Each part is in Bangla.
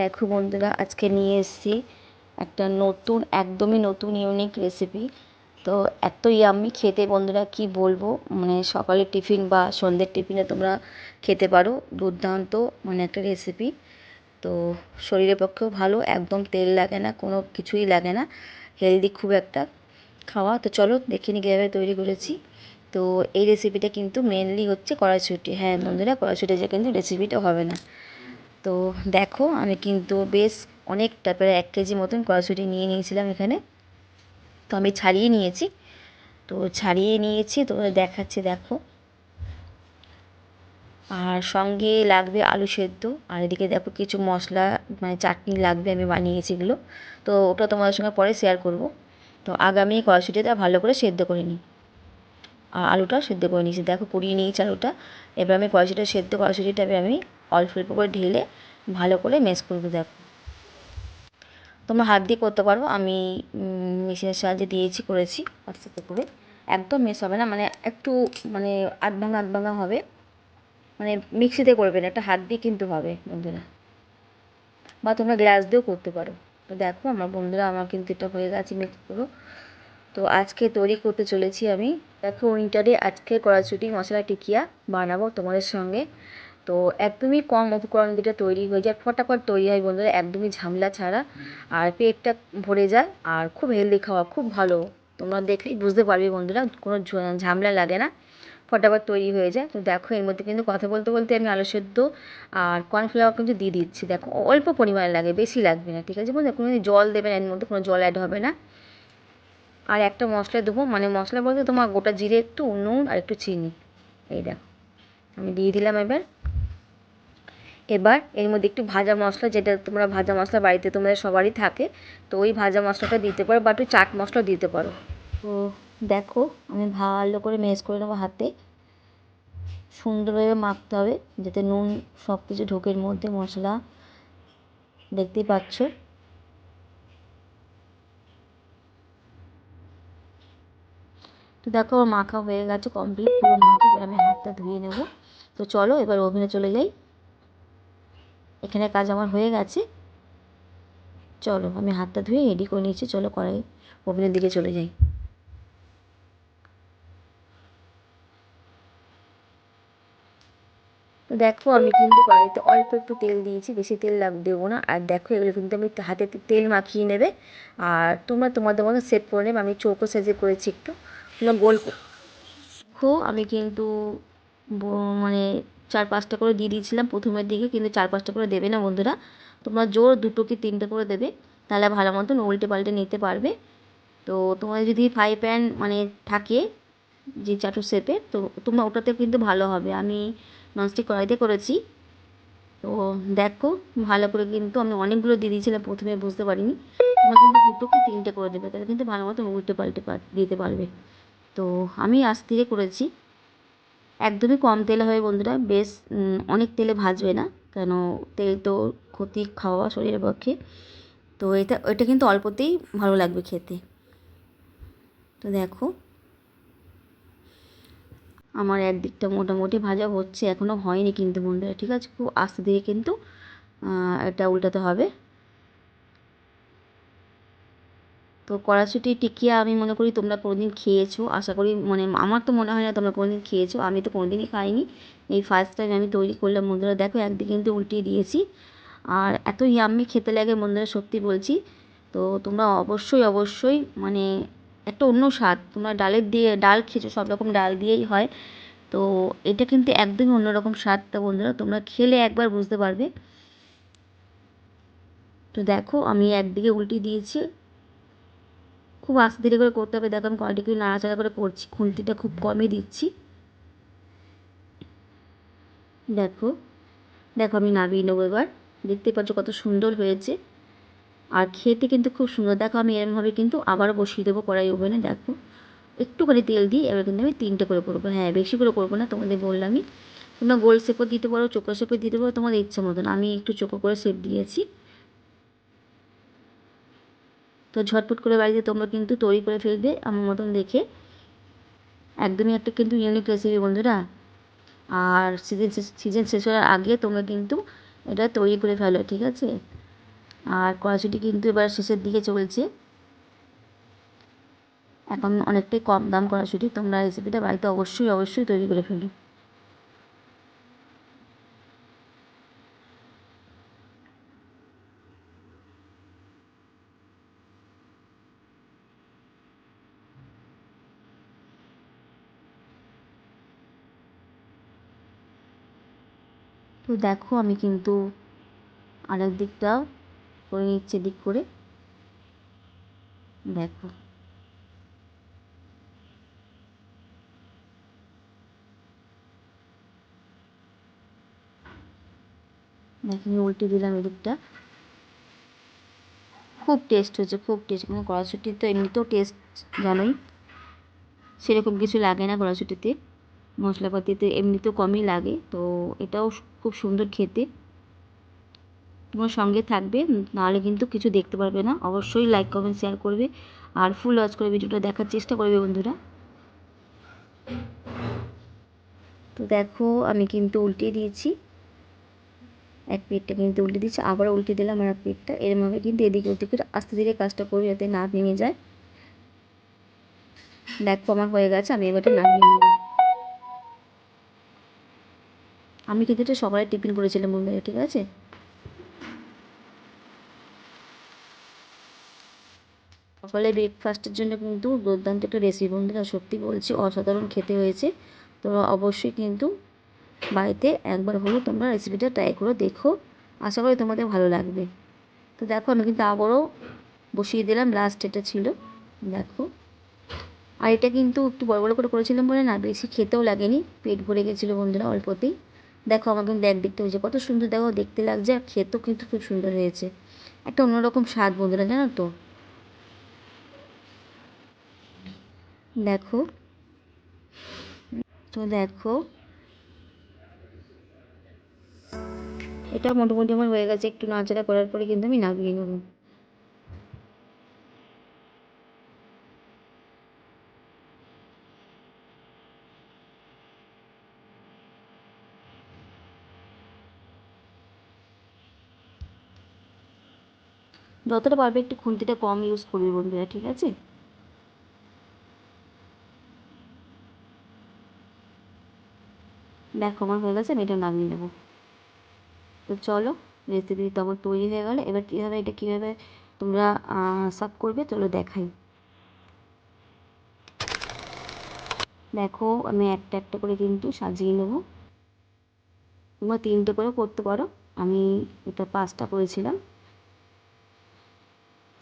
দেখো বন্ধুরা, আজকে নিয়ে এসেছি একটা নতুন, একদমই নতুন ইউনিক রেসিপি। তো এত ইয়াম্মি খেতে বন্ধুরা, কি বলবো। মানে সকালের টিফিন বা সন্ধ্যের টিফিনে তোমরা খেতে পারো। দুর্দান্ত মানে একটা রেসিপি। তো শরীরের পক্ষেও ভালো, একদম তেল লাগে না, কোনো কিছুই লাগে না, হেলদি খুব একটা খাওয়া। তো চলো দেখে নিই কীভাবে তৈরি করেছি। তো এই রেসিপিটা কিন্তু মেনলি হচ্ছে কড়াইশুঁটি। হ্যাঁ বন্ধুরা, কড়াইশুঁটি যে কিন্তু রেসিপিটা হবে না। তো দেখো, আমি কিন্তু বেশ অনেকটা, প্রায় 1 কেজি মতন কড়াইশুঁটি নিয়ে নিয়েছিলাম এখানে। তো আমি ছাড়িয়ে নিয়েছি, তোমাদের দেখাচ্ছি দেখো। আর সঙ্গে লাগবে আলু সেদ্ধ, আর এদিকে দেখো কিছু মশলা, মানে চাটনি লাগবে, আমি বানিয়েছি এগুলো। তো ওটা তোমাদের সঙ্গে পরে শেয়ার করব। তো আগে আমি কড়াইশুঁটিটা ভালো করে সেদ্ধ করে নিই, আর আলুটা সেদ্ধ করে নিয়েছি, দেখো পুড়িয়ে নিয়েছি আলুটা। এবার আমি কড়াইশুঁটিটা এবার আমি অল্প অল্প করে ঢেলে ভালো করে ম্যাশ করবো। দেখো, তোমরা হাত দিয়ে করতে পারো, আমি মেশিনের সাহায্যে করেছি আস্তে আস্তে করে। একদম মেশ হবে না, মানে একটু মানে আধ ভাঙা হবে, মানে মিক্সিতে করবে না, একটা হাত দিয়ে কিন্তু হবে বন্ধুরা, বা তোমরা গ্লাস দিয়েও করতে পারো। তো দেখো আমার বন্ধুরা, আমার কিন্তু এটা হয়ে গেছে মিক্স করো। তো আজকে তৈরি করতে চলেছি আমি, দেখো উইন্টারে আজকে কড়াইশুঁটি মশলা টিকিয়া বানাবো তোমাদের সঙ্গে। তো একদমই কম উপকরণ দিয়ে তৈরি হয়ে যায়, ফটাফট তৈরি হয় বন্ধুরা, একদমই ঝামেলা ছাড়া। আর পেটটা ভরে যায়, আর খুব হেলদি খাওয়া, খুব ভালো। তোমরা দেখলেই বুঝতে পারবে বন্ধুরা, কোনো ঝামেলা লাগে না, ফটাফট তৈরি হয়ে যায়। তো দেখো এর মধ্যে কিন্তু কথা বলতে বলতে আমি আলু সেদ্ধ আর কর্নফ্লাওয়ার কিন্তু দিয়ে দিচ্ছি। দেখো অল্প পরিমাণে লাগে, বেশি লাগবে না, ঠিক আছে বন্ধুরা। কোনো জল দেবে না, এর মধ্যে কোনো জল অ্যাড হবে না। আর একটা মশলা দেবো, মানে মশলা বলতে তোমার গোটা জিরে, একটু নুন আর একটু চিনি। এই দেখো আমি দিয়ে দিলাম। এবার এর মধ্যে একটু ভাজা মশলা, যেটা তোমরা ভাজা মশলা বাড়িতে তোমাদের সবারই থাকে, তো ওই ভাজা মশলাটা দিতে পারো, বা একটু চাট মশলা দিতে পারো। তো দেখো আমি ভালো করে ম্যাশ করে নেবো হাতে, সুন্দরভাবে মাখতে হবে যাতে নুন সব কিছু ঢোকে এর মধ্যে, মশলা দেখতেই পাচ্ছ। তো দেখো আমার মাখা হয়ে গেছে কমপ্লিট, পুরো মাখা। আমি হাতটা ধুয়ে নেব। তো চলো এবার ওভেনে চলে যাই, এখানে কাজ আমার হয়ে গেছে। চলো আমি হাতটা ধুয়ে রেডি করে নিয়েছি, চলো কড়াই ওভেনের দিকে চলে যাই। তো দেখো আমি কিন্তু কড়াইতে অল্প একটু তেল দিয়েছি, বেশি তেল দেবো না। আর দেখো এগুলো কিন্তু আমি হাতে তেল মাখিয়ে নেবে, আর তোমরা তোমাদের মতো সেট করে নেবে। আমি চৌকো সাইজে করেছি একটু, তোমরা গোল। দেখো আমি কিন্তু মানে 4-5টা করে দিয়ে দিয়েছিলাম প্রথমের দিকে, কিন্তু 4-5টা করে দেবে না বন্ধুরা, তোমরা জোর 2 কি 3টে করে দেবে, তাহলে ভালো মতন উল্টে পাল্টে নিতে পারবে। তো তোমার যদি ফ্রাই প্যান মানে থাকে যে চাটু শেপে, তো তোমরা ওটাতে কিন্তু ভালো হবে। আমি ননস্টিক কড়াইতে করেছি। তো দেখো ভালো করে কিন্তু আমি অনেকগুলো দিয়ে দিয়েছিলাম প্রথমে, বুঝতে পারিনি। তোমরা কিন্তু 2 কি 3টে করে দেবে, তাহলে কিন্তু ভালো মতো উল্টে পাল্টে দিতে পারবে। তো আমি আস্তে ধীরে করেছি, একদমই কম তেলে হয় বন্ধুরা, বেশ অনেক তেলে ভাজবে না, কেন তেল তো ক্ষতি খাওয়া শরীরের পক্ষে। তো এটা কিন্তু অল্পতেই ভালো লাগবে খেতে। তো দেখো আমার একদিকটা মোটামুটি ভাজা হচ্ছে, এখনও হয়নি কিন্তু বন্ধুরা, ঠিক আছে, খুব আস্তে ধীরে কিন্তু এটা উল্টাতে হবে। তো কড়াইশুঁটি টিকিয়া আমি মনে করি তোমরা কোনোদিন খেয়েছো, আশা করি, মানে আমার তো মনে হয় না তোমরা কোনোদিন খেয়েছো, আমি তো কোনোদিনই খাইনি, এই ফার্স্ট টাইম আমি তৈরি করলাম বন্ধুরা। দেখো একদিকে কিন্তু উল্টিয়ে দিয়েছি, আর এত ইয়াম্মি খেতে লাগে বন্ধুরা, সত্যি বলছি। তো তোমরা অবশ্যই অবশ্যই, মানে একটা অন্য স্বাদ, তোমরা ডাল খেয়েছো, সব রকম ডাল দিয়েই হয়, তো এটা কিন্তু একদমই অন্যরকম স্বাদটা বন্ধুরা, তোমরা খেলে একবার বুঝতে পারবে। তো দেখো আমি একদিকে উল্টিয়ে দিয়েছি, খুব আস্তে ধীরে করে করতে হবে। দেখো আমি কড়াইটিকে নাড়াচাড়া করে করছি, খুন্তিটা খুব কমই দিচ্ছি। দেখো দেখো আমি নামিয়ে নেবো এবার, দেখতে পাচ্ছ কত সুন্দর হয়েছে, আর খেতে কিন্তু খুব সুন্দর। দেখো আমি এরমভাবে কিন্তু আবারও বসিয়ে দেবো কড়াই ওভেনে। দেখো একটুখানি তেল দিয়ে এবার কিন্তু আমি 3টে করে করবো, হ্যাঁ বেশি করে করবো না, তোমাদের বললামই। তোমরা গোল শেপও দিতে পারো, চোখো শেপও দিতে পারো, তোমাদের ইচ্ছা মতন। আমি একটু চোখো করে শেপ দিয়েছি। তো ঝটপট করে বাড়িতে তোমরা কিন্তু তৈরি করে ফেলবে আমার মতন দেখে, একদমই একটা কিন্তু ইউনিক রেসিপি বন্ধুরা। আর সিজন শেষ হওয়ার আগে তোমরা কিন্তু এটা তৈরি করে ফেলো, ঠিক আছে। আর কড়াইশুঁটি কিন্তু এবার শেষের দিকে চলছে, এখন অনেকটাই কম দাম কড়াইশুঁটি। তোমরা রেসিপিটা বাড়িতে অবশ্যই অবশ্যই তৈরি করে ফেলো। তো দেখো আমি কিন্তু আরেক দিকটাও করে নিচ্ছি, এদিক করে দেখো। দেখো উল্টে দিলাম এদিকটা। খুব টেস্ট হয়েছে, খুব টেস্ট। মানে কড়াইশুঁটি তো এমনিতেও টেস্ট জানোই, সেরকম কিছু লাগে না কড়াইশুঁটিতে, মশলাপাতিতে এমনিতেও কমই লাগে। তো এটাও খুব সুন্দর খেতে। তোমার সঙ্গে থাকবে, নাহলে কিন্তু কিছু দেখতে পারবে না। অবশ্যই লাইক কমেন্ট শেয়ার করবে আর ফুল ওয়াচ করে ভিডিওটা দেখার চেষ্টা করবে বন্ধুরা। তো দেখো আমি কিন্তু উল্টিয়ে দিয়েছি, এক পিঠটা কিন্তু উল্টে দিচ্ছি, আবার উল্টে দিলাম আর এক পিঠটা। এরমভাবে কিন্তু এদিকে ওদিকে আস্তে ধীরে কাজটা করবে যাতে না ভেঙে যায়। দেখো আমার হয়ে গেছে, আমি এবারটা নামিয়ে নেব। আমি কিন্তু এটা সবাই টিফিন করেছিলাম বন্ধুরা, ঠিক আছে। সকালে ব্রেকফাস্টের জন্য কিন্তু দুর্দান্ত একটা রেসিপি বন্ধুরা, সত্যি বলছি অসাধারণ খেতে হয়েছে। তো অবশ্যই কিন্তু বাড়িতে একবার হলেও তোমরা রেসিপিটা ট্রাই করে দেখো, আশা করি তোমাদের ভালো লাগবে। তো দেখো আমি কিন্তু আবারও বসিয়ে দিলাম, লাস্ট এটা ছিল দেখো। আর এটা কিন্তু একটু বড় বড় করে করেছিলাম বলে না বেশি খেতেও লাগেনি, পেট ভরে গেছিলো বন্ধুরা অল্পতেই। দেখো আমার কিন্তু একদিকটা হয়েছে কত সুন্দর, দেখো দেখতে লাগছে আর খেতেও কিন্তু খুব সুন্দর হয়েছে। একটা অন্যরকম স্বাদ বন্ধুরা, জানো তো। দেখো, তো দেখো এটা মোটামুটি আমার হয়ে গেছে। একটু নাড়াচাড়া করার পরে কিন্তু আমি নামিয়ে নেব। যতটা পারবে একটু খুন্তিটা কম ইউজ করবে বন্ধুরা, ঠিক আছে। দেখো আমার হয়ে গেছে, আমি এটা নামিয়ে নেবো। তো চলো, রেসিপি তো আমার তৈরি হয়ে গেলো। এবার কীভাবে এটা কীভাবে তোমরা সার্ভ করবে চলো দেখাই। দেখো আমি একটা একটা করে কিন্তু সাজিয়ে নেবো। তোমরা তিনটে করে করতে পারো, আমি এটা 5টা করেছিলাম।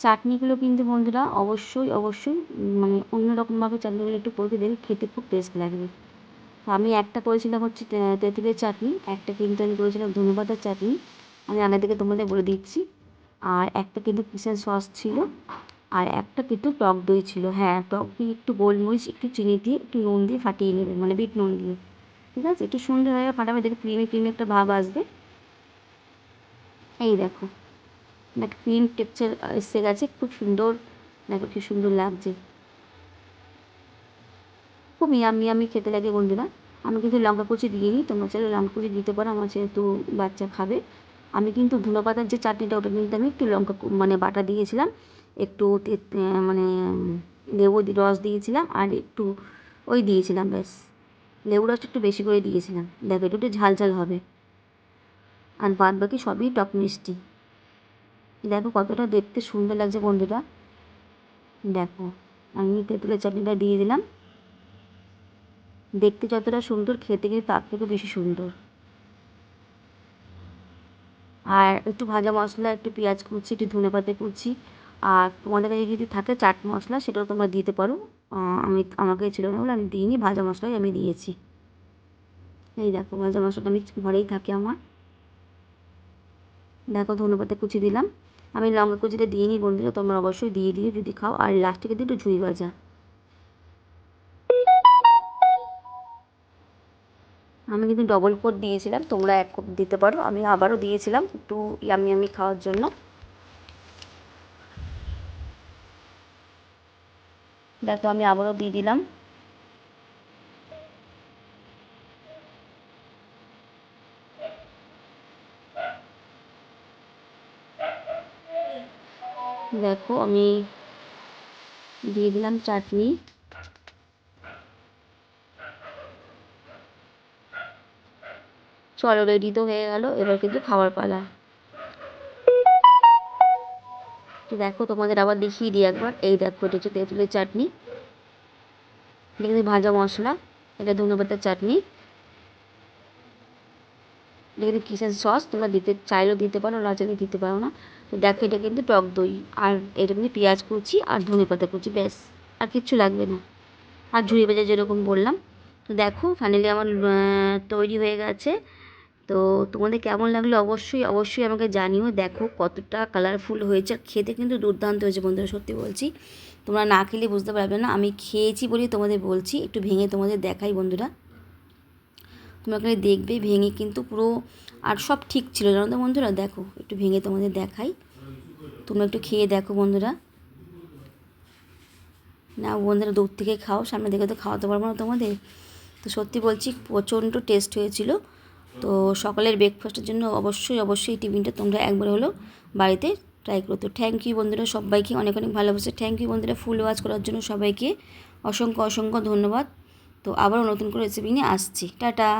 চাটনিগুলো কিন্তু বন্ধুরা অবশ্যই অবশ্যই মানে অন্যরকমভাবে চাটনিগুলো একটু করবে, দেখবে খেতে খুব টেস্ট লাগবে। আমি একটা করেছিলাম হচ্ছে তেঁতুলের চাটনি, একটা কিন্তু আমি করেছিলাম ধনেপাতার চাটনি, আমি আগে থেকে তোমাদের বলে দিচ্ছি। আর একটা কিন্তু কিসের সস ছিল, আর একটা কিন্তু টক দই ছিল। হ্যাঁ, টক দই একটু গোলমরিচ একটু চিনি দিয়ে একটু নুন দিয়ে ফাটিয়ে নেবে, মানে বিট নুন দিয়ে, ঠিক আছে। একটু সুন্দরভাবে ফাটাবে, দেখে ক্রিমি ক্রিমি একটা ভাব আসবে। এই দেখো একটা ক্রিম টেক্সচার এসে গেছে, খুব সুন্দর। দেখো কি সুন্দর লাগছে, খুব ইয়ামি ইয়ামি খেতে লাগে বন্ধুরা। আমি কিন্তু লঙ্কা কুচি দিইনি, তোমরা চাইলে লঙ্কা কুচি দিতে পারো, আমার যেহেতু বাচ্চা খাবে। আমি কিন্তু ধনেপাতার যে চাটনিটা ওটা কিন্তু আমি একটু লঙ্কা মানে বাটা দিয়েছিলাম, একটু মানে লেবু রস দিয়েছিলাম আর একটু ওই দিয়েছিলাম, ব্যাস লেবু রসটা একটু বেশি করে দিয়েছিলাম। দেখো একটু একটু ঝাল ঝাল হবে, আর বাদ বাকি সবই টক মিষ্টি। দেখো কতটা দেখতে সুন্দর লাগছে বন্ধুরা। দেখো আমি তেঁতুলের চাটনিটা দিয়ে দিলাম, দেখতে যতটা সুন্দর খেতে কিন্তু তার থেকে বেশি সুন্দর। আর একটু ভাজা মশলা, একটু পেঁয়াজ কুচি, একটু ধনেপাতা কুচি, আর তোমাদের কাছে যদি থাকে চাট মশলা সেটাও তোমরা দিতে পারো। আমাকে ছিল না বলে আমি দিইনি, ভাজা মশলাই আমি দিয়েছি। এই দেখো ভাজা মশলাটা আমি ঘরেই থাকে আমার। দেখো ধনেপাতা কুচি দিলাম, আমি লঙ্কা কুচিটা দিইনি বন্ধুরা, তোমরা অবশ্যই দিয়ে দিও যদি খাও। আর লাস্টে কিন্তু একটু ঝুই ভাজা, আমি কিন্তু ডবল কোট দিয়েছিলাম, তোমরা 1 কোট দিতে পারো, আমি আবারও দিয়েছিলাম একটু ইয়ামি ইয়ামি খাওয়ার জন্য। দেখো আমি আবারও দিয়ে দিলাম। দেখো আমি দিয়ে দিলাম চাটনি। চলো, রেডি তো হয়ে গেল, এবার কিন্তু খাবার পালা। তো দেখো তোমাদের আবার দেখিয়ে দিই একবার, এই দেখো এটা হচ্ছে তেঁতুলের চাটনি, এটা কিন্তু ভাজা মশলা, এটা ধনেপাতার চাটনি, এটা কিন্তু কিচেন সস, তোমরা দিতে চাইলেও দিতে পারো, না চাইলে দিতে পারো না। তো দেখো এটা কিন্তু টক দই, আর এটা কিন্তু পেঁয়াজ কুচি আর ধনেপাতা কুচি, ব্যাস আর কিচ্ছু লাগবে না। আর ঝুড়ি ভাজা যেরকম বললাম। তো দেখো ফাইনালি আমার তৈরি হয়ে গেছে। তো তোমাদের কেমন লাগলো অবশ্যই অবশ্যই আমাকে জানিও। দেখো কতটা কালারফুল হয়েছে, আর খেতে কিন্তু দুর্দান্ত হয়েছে বন্ধুরা, সত্যি বলছি। তোমরা না খেলে বুঝতে পারবে না, আমি খেয়েছি বলেই তোমাদের বলছি। একটু ভেঙে তোমাদের দেখাই বন্ধুরা, তোমরা খালি দেখবে ভেঙে কিন্তু পুরো, আর সব ঠিক ছিল জানো তো বন্ধুরা। দেখো একটু ভেঙে তোমাদের দেখাই, তোমরা একটু খেয়ে দেখো বন্ধুরা। না বন্ধুরা, দূর থেকে খাও, সামনে থেকে তো খাওয়াতে পারবো না তোমাদের। তো সত্যি বলছি প্রচণ্ড টেস্ট হয়েছিল। তো সকালের ব্রেকফাস্টের জন্য অবশ্যই অবশ্যই এই টিফিনটা তোমরা একবার হলেও বাড়িতে ট্রাই করো। তো থ্যাংক ইউ বন্ধুরা, সবাইকে অনেক অনেক ভালোবাসে। থ্যাংক ইউ বন্ধুরা ফুল ওয়াচ করার জন্য, সবাইকে অসংখ্য অসংখ্য ধন্যবাদ। তো আবারও নতুন করে রেসিপি নিয়ে আসছি, টাটা।